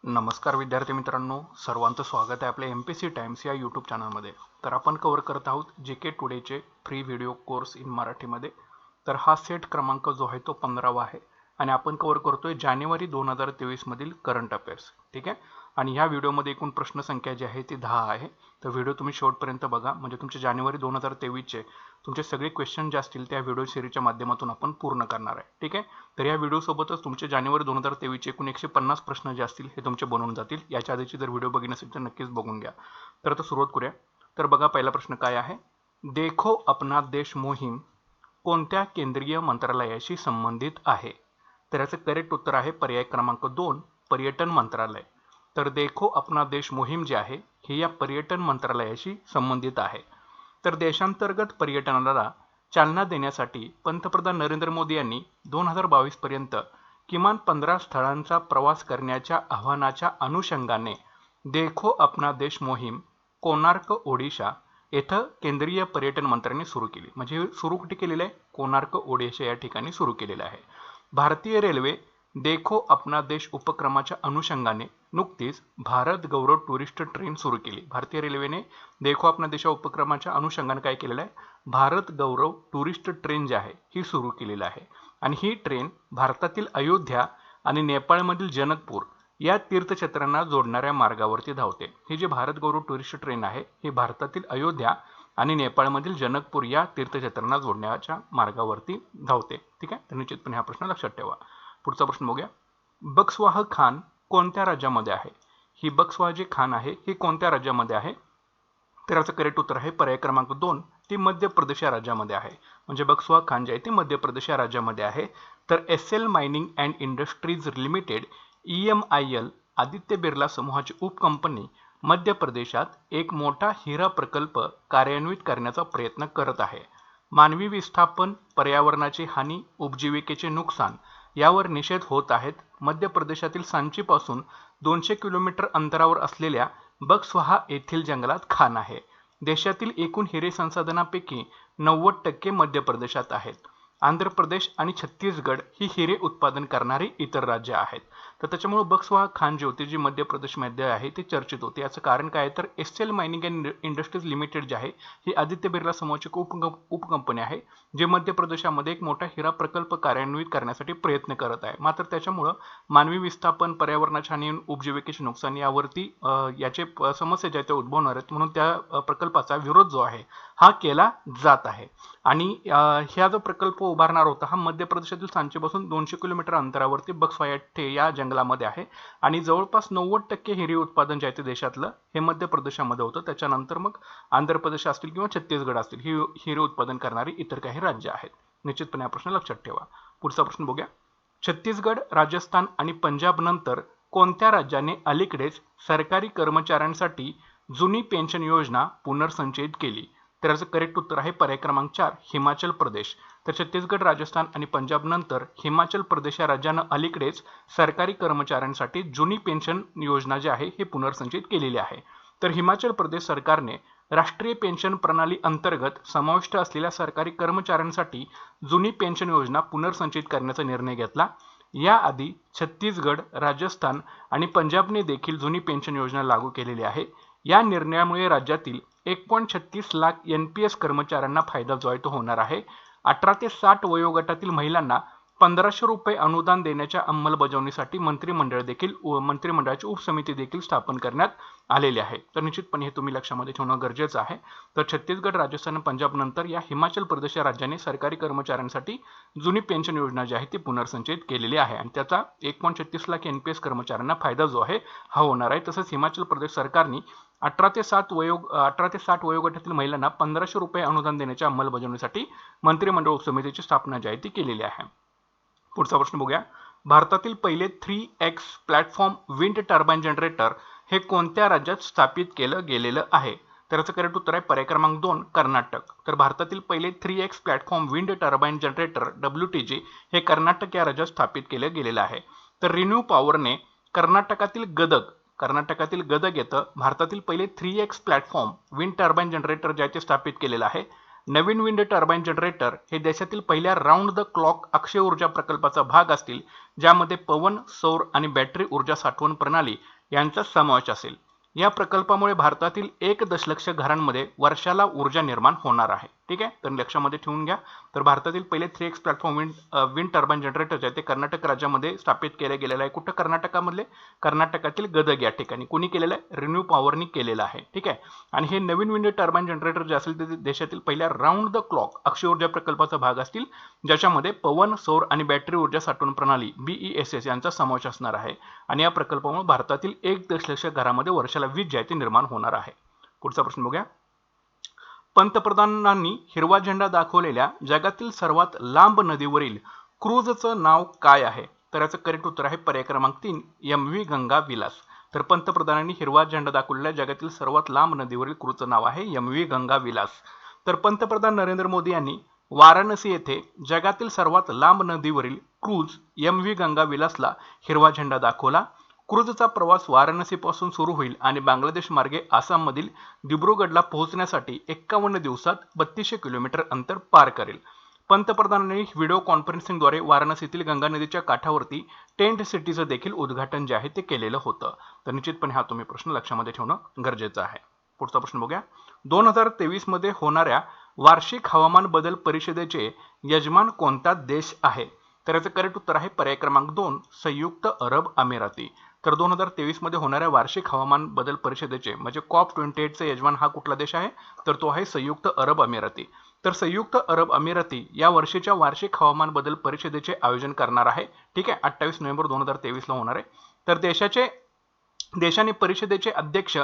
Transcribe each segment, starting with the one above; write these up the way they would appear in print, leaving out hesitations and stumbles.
नमस्कार विद्यार्थी मित्रांनो, सर्वांचं स्वागत आहे आपल्या MPSC टाइम्स या यूट्यूब चॅनलमध्ये. तर आपण कव्हर करत आहोत JK टुडेचे फ्री व्हिडिओ कोर्स इन मराठीमध्ये. तर हा सेट क्रमांक जो आहे तो 15वा आहे आणि आपण कव्हर करतोय जानेवारी 2023 मधील करंट अफेअर्स. ठीक आहे. आणि ह्या व्हिडिओमध्ये एकूण प्रश्न संख्या जी आहे ती 10 आहे. तर व्हिडिओ तुम्ही शेवटपर्यंत बघा, म्हणजे तुमचे जानेवारी 2023चे तुमचे सगळे क्वेश्चन जे असतील त्या व्हिडिओ सिरीजच्या माध्यमातून आपण पूर्ण करणार आहे. ठीक आहे. तर या व्हिडिओ सोबतच तुमचे जानेवारी 2023चे एकूण 150 प्रश्न जे असतील हे तुमचे बनवून जातील. याच्या आधीची जर व्हिडिओ बघितली नसेल तर नक्कीच बघून घ्या. तर आता सुरुवात करूया. तर बघा, पहिला प्रश्न काय आहे. देखो अपना देश मोहीम कोणत्या केंद्रीय मंत्रालयाशी संबंधित आहे? तर याचं करेक्ट उत्तर आहे पर्याय क्रमांक 2, पर्यटन मंत्रालय. तर देखो अपना देश मोहीम जी आहे ही या पर्यटन मंत्रालयाशी संबंधित आहे. तर देशांतर्गत पर्यटनाला चालना देण्यासाठी पंतप्रधान नरेंद्र मोदी यांनी 2022 पर्यंत किमान 15 स्थळांचा प्रवास करण्याच्या आव्हानाच्या अनुषंगाने देखो अपना देश मोहीम कोणार्क ओडिशा येथे केंद्रीय पर्यटन मंत्र्यांनी सुरू केली. म्हणजे सुरू कुठे केलेलं आहे? कोणार्क ओडिशा या ठिकाणी सुरू केलेलं आहे. भारतीय रेल्वे देखो अपना देश उपक्रमाच्या अनुषंगाने नुकतीच भारत गौरव टुरिस्ट ट्रेन सुरू केली. भारतीय रेल्वेने देखो अपना देश उपक्रमाच्या अनुषंगाने काय केलेलं आहे? भारत गौरव टुरिस्ट ट्रेन जी आहे ही सुरू केलेली आहे. आणि ही ट्रेन भारतातील अयोध्या आणि नेपाळमधील जनकपूर या तीर्थक्षेत्रांना जोडणाऱ्या मार्गावरती धावते. ही जी भारत गौरव टुरिस्ट ट्रेन आहे ही भारतातील अयोध्या आणि नेपाळमधील जनकपूर या तीर्थक्षेत्रांना जोडण्याच्या मार्गावरती धावते. ठीक आहे. तर निश्चितपणे हा प्रश्न लक्षात ठेवा. पुढचा प्रश्न बघूया. बक्सवाह खान कोणत्या राज्यामध्ये आहे? ही बक्सवाह जी खान आहे ही कोणत्या राज्यामध्ये आहे? तर याचं करेक्ट उत्तर आहे पर्याय क्रमांक 2, ती मध्य प्रदेश या राज्यामध्ये आहे. म्हणजे बक्सवाह खान जे आहे ती मध्य प्रदेश या राज्यामध्ये आहे. तर SL mining and industries limited EMIL Aditya Birla समूहाची उपकंपनी मध्य प्रदेशात एक मोठा हिरा प्रकल्प कार्यान्वित करण्याचा प्रयत्न करत आहे. मानवी विस्थापन, पर्यावरणाची हानी, उपजीविकेचे नुकसान यावर निषेध होत आहेत. मध्य प्रदेशातील सांचीपासून 200 किलोमीटर अंतरावर असलेल्या बक्सवाहा येथील जंगलात खाण आहे. देशातील एकूण हिरे संसाधनापैकी 90% मध्य प्रदेशात आहेत. आंध्र प्रदेश आणि छत्तीसगड ही हिरे उत्पादन करणारी इतर राज्य आहेत. तर त्याच्यामुळे बक्सवाहा खान जी होती जी मध्य प्रदेशमध्ये आहे ती चर्चित होते. याचं कारण काय आहे? तर SL mining and industries limited जी आहे ही आदित्य बिर्ला समूहाची उपकंपनी आहे जे मध्य प्रदेशामध्ये एक मोठा हिरा प्रकल्प कार्यान्वित करण्यासाठी प्रयत्न करत आहे. मात्र त्याच्यामुळं मानवी विस्थापन, पर्यावरणाची हानी, उपजीविकेचे नुकसान यावरती याचे समस्या ज्या त्या उद्भवणार आहेत. म्हणून त्या प्रकल्पाचा विरोध जो आहे हा केला जात आहे. आणि ह्या जो प्रकल्प उभारणार होता हा मध्य प्रदेशातील सांचीपासून 200 किलोमीटर अंतरावरती बक्सवाहा या जंगलामध्ये आहे. आणि जवळपास 90% हिरे उत्पादन जे आहे ते देशातलं हे मध्य प्रदेशामध्ये होतं. त्याच्यानंतर मग आंध्र प्रदेश असतील किंवा छत्तीसगड असतील ही हिरे उत्पादन करणारी इतर काही राज्य आहेत. निश्चितपणे हा प्रश्न लक्षात ठेवा. पुढचा प्रश्न बघूया. छत्तीसगड, राजस्थान आणि पंजाब नंतर कोणत्या राज्याने अलीकडेच सरकारी कर्मचाऱ्यांसाठी जुनी पेन्शन योजना पुनर्संचयित केली? तर याचं करेक्ट उत्तर आहे पर्याय क्रमांक 4, हिमाचल प्रदेश. तर छत्तीसगड, राजस्थान आणि पंजाब नंतर हिमाचल प्रदेश या राज्यानं अलीकडेच सरकारी कर्मचाऱ्यांसाठी जुनी पेन्शन योजना जी आहे हे पुनर्संचयित केलेली आहे. तर हिमाचल प्रदेश सरकारने राष्ट्रीय पेन्शन प्रणाली अंतर्गत समाविष्ट असलेल्या सरकारी कर्मचाऱ्यांसाठी जुनी पेन्शन योजना पुनर्संचयित करण्याचा निर्णय घेतला. याआधी छत्तीसगड, राजस्थान आणि पंजाबने देखील जुनी पेन्शन योजना लागू केलेली आहे. या निर्णयामुळे राज्यातील 1.36 लाख NPS कर्मचाऱ्यांना फायदा जो आहे तो होणार आहे. 18 ते 60 वयोगटातील महिलांना 1500 रुपये अनुदान देण्याच्या अंमलबजावणीसाठी मंत्रिमंडळाची उपसमिती देखील स्थापन करण्यात आलेली आहे. तर निश्चितपणे हे तुम्ही लक्षामध्ये ठेवणं गरजेचं आहे. तर छत्तीसगड, राजस्थान आणि पंजाब नंतर या हिमाचल प्रदेश या राज्याने सरकारी कर्मचाऱ्यांसाठी जुनी पेन्शन योजना जी आहे ती पुनर्संचयित केलेली आहे आणि त्याचा 1.36 लाख NPS कर्मचाऱ्यांना फायदा जो आहे हा होणार आहे. तसंच हिमाचल प्रदेश सरकारने 18 ते 60 वयोगटातील महिलांना 1500 रुपये अनुदान देण्याच्या अंमलबजावणीसाठी मंत्रिमंडळ उपसमितीची स्थापना जी आहे ती केलेली आहे. पुढचा प्रश्न बघूया. भारतातील पहिले 3X platform wind turbine generator हे कोणत्या राज्यात स्थापित केलं गेलेलं आहे? तर याचं करेक्ट उत्तर आहे पर्याय क्रमांक 2, कर्नाटक. तर भारतातील पहिले 3X platform wind turbine generator WTG हे कर्नाटक या राज्यात स्थापित केलं गेलेलं आहे. तर रिन्यू पॉवरने कर्नाटकातील गदग येथे भारतातील पहिले 3X platform wind turbine generator जे आहे ते स्थापित केलेलं आहे. नवीन विंड टर्बाइन जनरेटर हे देशातील पहिल्या राऊंड द क्लॉक अक्षय ऊर्जा प्रकल्पाचा भाग असतील, ज्यामध्ये पवन, सौर आणि बॅटरी ऊर्जा साठवण प्रणाली यांचा समावेश असेल. या प्रकल्पामुळे भारतातील 1 दशलक्ष घरांमध्ये वर्षाला ऊर्जा निर्माण होणार आहे. ठीक आहे, तर लक्षामध्ये ठेवून घ्या. तर भारतातील पहिले 3x platform wind turbine generator जे आहे ते कर्नाटक राज्यामध्ये स्थापित केले गेलेलं आहे. कुठं कर्नाटकामधले? कर्नाटकातील गदग या ठिकाणी. कोणी केलेलं आहे? रिन्यू पॉवरनी केलेलं आहे. ठीक आहे, आणि हे नवीन विंड टर्बाइन जनरेटर जे असेल ते देशातील पहिल्या राऊंड द क्लॉक अक्षय ऊर्जा प्रकल्पाचा भाग असतील, ज्याच्यामध्ये पवन, सौर आणि बॅटरी ऊर्जा साठवण प्रणाली BESS यांचा समावेश असणार आहे. आणि या प्रकल्पामुळे भारतातील 1 दशलक्ष घरामध्ये वर्षाला वीज जी आहे ती निर्माण होणार आहे. पुढचा प्रश्न बघूया. पंतप्रधानांनी हिरवा झेंडा दाखवलेल्या जगातील सर्वात लांब नदीवरील क्रूझचं नाव काय आहे? तर याचं करेक्ट उत्तर आहे पर्याय क्रमांक 3 MV गंगा विलास. तर पंतप्रधानांनी हिरवा झेंडा दाखवलेल्या जगातील सर्वात लांब नदीवरील क्रूझचं नाव आहे MV गंगा विलास. तर पंतप्रधान नरेंद्र मोदी यांनी वाराणसी येथे जगातील सर्वात लांब नदीवरील क्रूझ MV गंगा विलासला हिरवा झेंडा दाखवला. क्रूझचा प्रवास वाराणसीपासून सुरू होईल आणि बांगलादेश मार्गे आसाममधील दिब्रुगडला पोहोचण्यासाठी 51 दिवसात 3200 किलोमीटर अंतर पार करेल. पंतप्रधानांनी व्हिडिओ कॉन्फरन्सिंगद्वारे वाराणसीतील गंगा नदीच्या काठावरती टेंट सिटीचं देखील उद्घाटन जे आहे ते केलेलं होतं. तर निश्चितपणे हा तुम्ही प्रश्न लक्षामध्ये ठेवणं गरजेचं आहे. पुढचा प्रश्न बघूया. 2023 मध्ये होणाऱ्या वार्षिक हवामान बदल परिषदेचे यजमान कोणता देश आहे? तर याचं करेक्ट उत्तर आहे पर्याय क्रमांक 2 संयुक्त अरब अमिराती. तर 2023 मध्ये होणाऱ्या वार्षिक हवामान बदल परिषदेचे म्हणजे COP28 चे यजमान हा कुठला देश आहे? तर तो आहे संयुक्त अरब अमिराती. तर संयुक्त अरब अमिराती या वर्षीच्या वार्षिक हवामान बदल परिषदेचे आयोजन करणार आहे. ठीक आहे, 28 नोव्हेंबर 2023 ला होणार आहे. तर देशाने परिषदेचे अध्यक्ष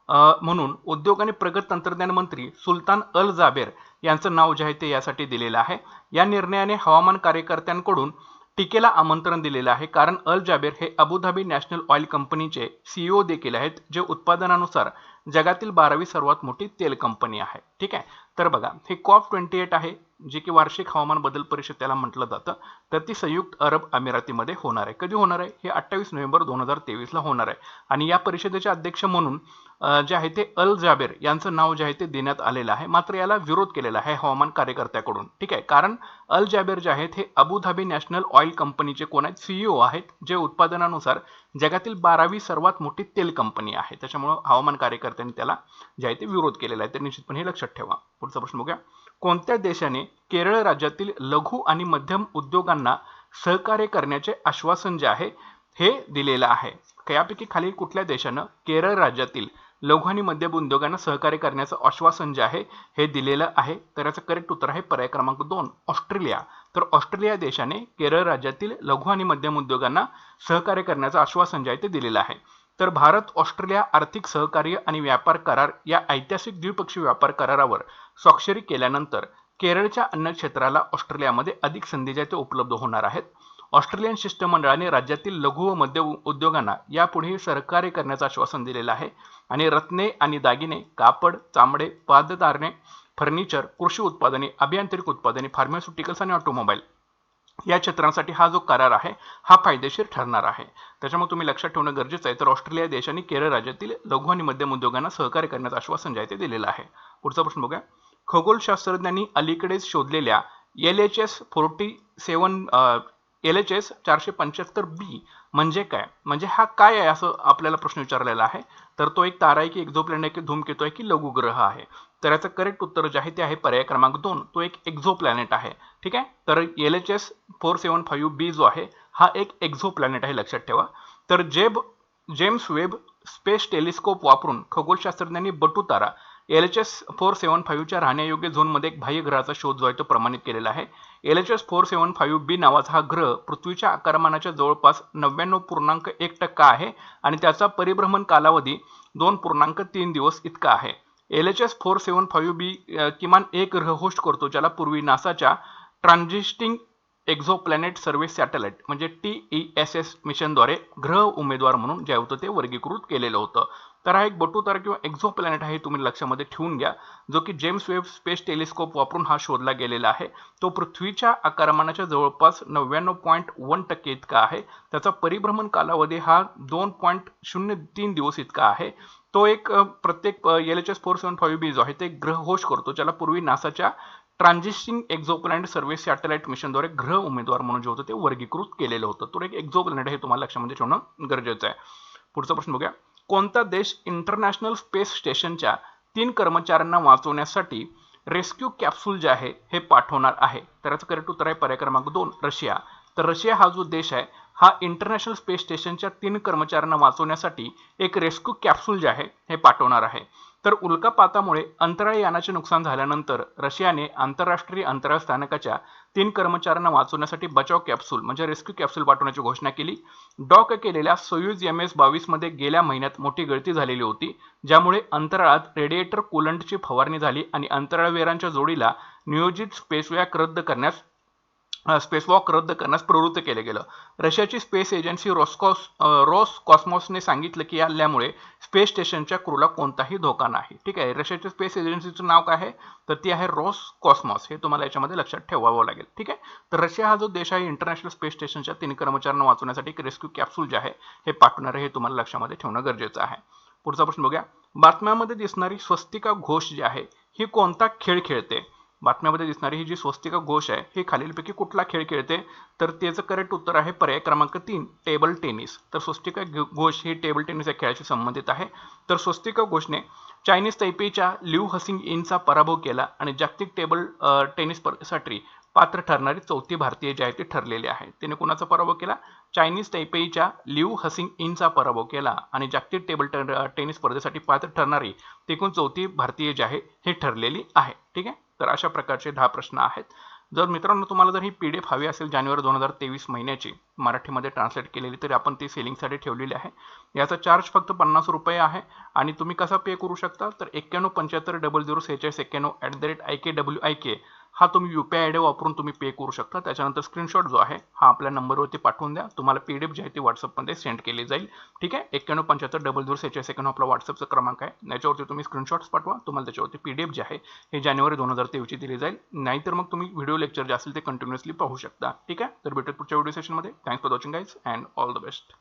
म्हणून उद्योग आणि प्रगत तंत्रज्ञान मंत्री सुलतान अल जाबेर यांचं नाव जे आहे ते यासाठी दिलेलं आहे. या निर्णयाने हवामान कार्यकर्त्यांकडून टीकेला आमंत्रण दिलेलं आहे, कारण अल जाबेर हे अबुधाबी नॅशनल ऑइल कंपनीचे CEO देखील आहेत, जे उत्पादनानुसार जगातील 12वी सर्वात मोठी तेल कंपनी आहे. ठीक आहे, तर बघा हे COP28 आहे, जे की वार्षिक हवामान बदल परिषद त्याला म्हटलं जातं. तर ती संयुक्त अरब अमिरातीमध्ये होणार आहे. कधी होणार आहे? हे 28 नोव्हेंबर 2023 ला होणार आहे. आणि या परिषदेचे अध्यक्ष म्हणून जे आहे ते अल जाबेर यांचं नाव जे आहे ते देण्यात आलेलं आहे. मात्र याला विरोध केलेला आहे हवामान कार्यकर्त्याकडून. ठीक आहे, कारण अल जाबेर जे आहेत हे अबुधाबी नॅशनल ऑइल कंपनीचे कोण आहेत? CEO आहेत, जे उत्पादनानुसार जगातील 12वी सर्वात मोठी तेल कंपनी आहे. त्याच्यामुळे हवामान कार्यकर्त्यांनी त्याला जे आहे ते विरोध केलेला आहे. तर निश्चितपणे हे लक्षात ठेवा. पुढचा प्रश्न बघूया. कोणत्या देशाने केरळ राज्यातील लघु आणि मध्यम उद्योगांना सहकार्य करण्याचे आश्वासन जे आहे हे दिलेलं आहे? यापैकी खालील कुठल्या देशानं केरळ राज्यातील लघु आणि मध्यम उद्योगांना सहकार्य करण्याचं आश्वासन जे आहे हे दिलेलं आहे? तर याचं करेक्ट उत्तर आहे पर्याय क्रमांक 2 ऑस्ट्रेलिया. तर ऑस्ट्रेलिया देशाने केरळ राज्यातील लघु आणि मध्यम उद्योगांना सहकार्य करण्याचं आश्वासन जे आहे ते दिलेलं आहे. तर भारत ऑस्ट्रेलिया आर्थिक सहकार्य आणि व्यापार करार या ऐतिहासिक द्विपक्षीय व्यापार करारावर स्वाक्षरी केल्यानंतर केरळच्या अन्न क्षेत्राला ऑस्ट्रेलियामध्ये अधिक संधी ज्या ते उपलब्ध होणार आहेत. ऑस्ट्रेलियन शिष्टमंडळाने राज्यातील लघु व मध्यम उद्योगांना यापुढे सहकार्य करण्याचं आश्वासन दिलेलं आहे. आणि रत्ने आणि दागिने, कापड, चामडे, पादत्राणे, फर्निचर, कृषी उत्पादने, अभियांत्रिक उत्पादने, फार्मास्युटिकल्स आणि ऑटोमोबाईल या क्षेत्रांसाठी हा जो करार आहे हा फायदेशीर ठरणार आहे. त्याच्यामुळे तुम्ही लक्षात ठेवणं गरजेचं आहे. तर ऑस्ट्रेलिया देशाने केरळ राज्यातील लघु आणि मध्यम उद्योगांना सहकार्य करण्याचं आश्वासन जे आहे ते दिलेलं आहे. पुढचा प्रश्न बघूया. खगोलशास्त्रज्ञांनी अलीकडेच शोधलेल्या LHS 475b म्हणजे काय? म्हणजे हा काय आहे असं आपल्याला प्रश्न विचारलेला आहे. तर तो एक तारा आहे की एक्झोप्लॅनेट आहे की धूमकेतू आहे की लघुग्रह आहे? तर याचं करेक्ट उत्तर जे आहे ते आहे पर्याय क्रमांक 2 तो एक एक्झोप्लॅनेट आहे. ठीक आहे, तर LHS 475b जो आहे हा एक एक्झोप्लॅनेट आहे, लक्षात ठेवा. तर जेम्स वेब स्पेस टेलिस्कोप वापरून खगोलशास्त्रज्ञांनी बटू तारा LHS 475 च्या राहण्यायोग्य झोनमध्ये एक बाह्य ग्रहाचा शोध जो आहे तो प्रमाणित केलेला आहे. LHS 475b नावाचा हा ग्रह पृथ्वीच्या आकारमानाच्या जवळपास 99.1% आहे आणि त्याचा परिभ्रमण कालावधी 2.3 दिवस इतका आहे. LHS 475b किमान एक ग्रह होस्ट करतो, ज्याला पूर्वी नासाच्या ट्रान्झिस्टिंग एक्झोप्लॅनेट सर्व्हे सॅटेलाइट म्हणजे TESS मिशनद्वारे ग्रह उमेदवार म्हणून जे होतं ते वर्गीकृत केलेलं होतं. तर हा एक बटू तारा किंवा एक्झोप्लॅनेट आहे, तुम्ही लक्षामध्ये ठेवून घ्या, जो की जेम्स वेब स्पेस टेलिस्कोप वापरून हा शोधला गेलेला आहे. तो पृथ्वीच्या आकारमानाच्या जवळपास 99.1% इतका आहे. त्याचा परिभ्रमण कालावधी हा 2.03 दिवस इतका आहे. तो एक प्रत्येक LHS 475B जो आहे ते ग्रहघोष करतो, ज्याला पूर्वी नासाच्या ट्रान्झिस्टिंग एक्झोप्लॅनेट सर्व्हिस सॅटेलाइट मिशनद्वारे ग्रह उमेदवार म्हणून जे होतं ते वर्गीकृत केलेलं होतं. तो एक एक्झोप्लॅनेट हे तुम्हाला लक्षामध्ये ठेवणं गरजेचं आहे. पुढचा प्रश्न बघूया. कोणता देश इंटरनॅशनल स्पेस स्टेशनच्या 3 कर्मचाऱ्यांना वाचवण्यासाठी रेस्क्यू कॅप्सूल जे आहे हे पाठवणार आहे? तर याचं करेक्ट उत्तर आहे पर्याय क्रमांक 2 रशिया. तर रशिया हा जो देश आहे हा इंटरनॅशनल स्पेस स्टेशनच्या 3 कर्मचाऱ्यांना वाचवण्यासाठी एक रेस्क्यू कॅप्सूल जे आहे हे पाठवणार आहे. तर उल्कापातामुळे अंतराळ यानाचे नुकसान झाल्यानंतर रशियाने आंतरराष्ट्रीय अंतराळ स्थानकाच्या 3 कर्मचाऱ्यांना वाचवण्यासाठी बचाव कॅप्सूल म्हणजे रेस्क्यू कॅप्सूल पाठवण्याची घोषणा केली. डॉक केलेल्या सोयुज MS-22 मध्ये गेल्या महिन्यात मोठी गळती झालेली होती, ज्यामुळे अंतराळात रेडिएटर कूलंटची फवारणी झाली आणि अंतराळवीरांच्या जोडीला नियोजित स्पेसवॉक रद्द करण्यास प्रवृत्त केले गेलं. रशियाची स्पेस एजन्सी रोसकॉस्मॉसने सांगितलं की या हल्ल्यामुळे स्पेस स्टेशनच्या क्रूला कोणताही धोका नाही. ठीक आहे, रशियाच्या स्पेस एजन्सीचं नाव काय आहे तर ती आहे रोसकॉस्मॉस. हे तुम्हाला याच्यामध्ये लक्षात ठेवावं लागेल. ठीक आहे, तर रशिया हा जो देश आहे इंटरनॅशनल स्पेस स्टेशनच्या 3 कर्मचाऱ्यांना वाचवण्यासाठी एक रेस्क्यू कॅप्सूल जे आहे हे पाठवणार आहे, हे तुम्हाला लक्षामध्ये ठेवणं गरजेचं आहे. पुढचा प्रश्न बघूया. बातम्यामध्ये दिसणारी स्वस्तिका घोष जी आहे ही कोणता खेळ खेळते? बातम्यामध्ये दिसणारी ही जी स्वस्तिका घोष आहे ही खालीलपैकी कुठला खेळ खेळते? तर त्याचं करेक्ट उत्तर आहे पर्याय क्रमांक 3 टेबल टेनिस. तर स्वस्तिका घोष ही टेबल टेनिस या खेळाशी संबंधित आहे. तर स्वस्तिका घोषने चायनीज तैपेईच्या लिऊ हसिंग इनचा पराभव केला आणि जागतिक टेबल टेनिस स्पर्धेसाठी पात्र ठरणारी 4थी भारतीय जी आहे ती ठरलेली आहे. तिने कुणाचा पराभव केला? चायनीज तैपेईच्या लिऊ हसिंग इनचा पराभव केला आणि जागतिक टेबल टेनिस स्पर्धेसाठी पात्र ठरणारी एकूण 4थी भारतीय जी आहे ही ठरलेली आहे. ठीक आहे, तर अशा प्रकारचे 10 प्रश्न आहेत. जर मित्रांनो तुम्हाला जर ही PDF हवी असेल जानेवारी 2023 महिन्याची महिन्यामध्ये ट्रान्सलेट केलेली, तरी आपण ती सेलिंगसाठी ठेवलेली आहे. याचा चार्ज फक्त 50 रुपये आहे आणि तुम्ही कसा पे करू शकता तर 9175004646@IKWIK हा तुम्ही UPI ID वापरून तुम्ही पे करू शकता. त्याच्यानंतर स्क्रीनशॉट जो आहे हा आपल्या नंबरवरती पाठवून द्या. तुम्हाला PDF जी आहे ती व्हॉट्सअपमध्ये सेंड केली जाईल. ठीक आहे, 9175004646 आपला व्हॉट्सअपचा क्रमांक आहे. याच्यावरती तुम्ही स्क्रीनशॉट्स पाठवा. तुम्हाला त्याच्यावरती PDF जी आहे हे जानेवारी 2023 दिली जाईल. नाहीतर मग तुम्ही व्हिडिओ लेक्चर जे असेल ते कंटिन्युअसली पाहू शकता. ठीक आहे, तर भेटूया पुढच्या व्हिडिओ सेशनमध्ये. Thanks for watching guys and all the best.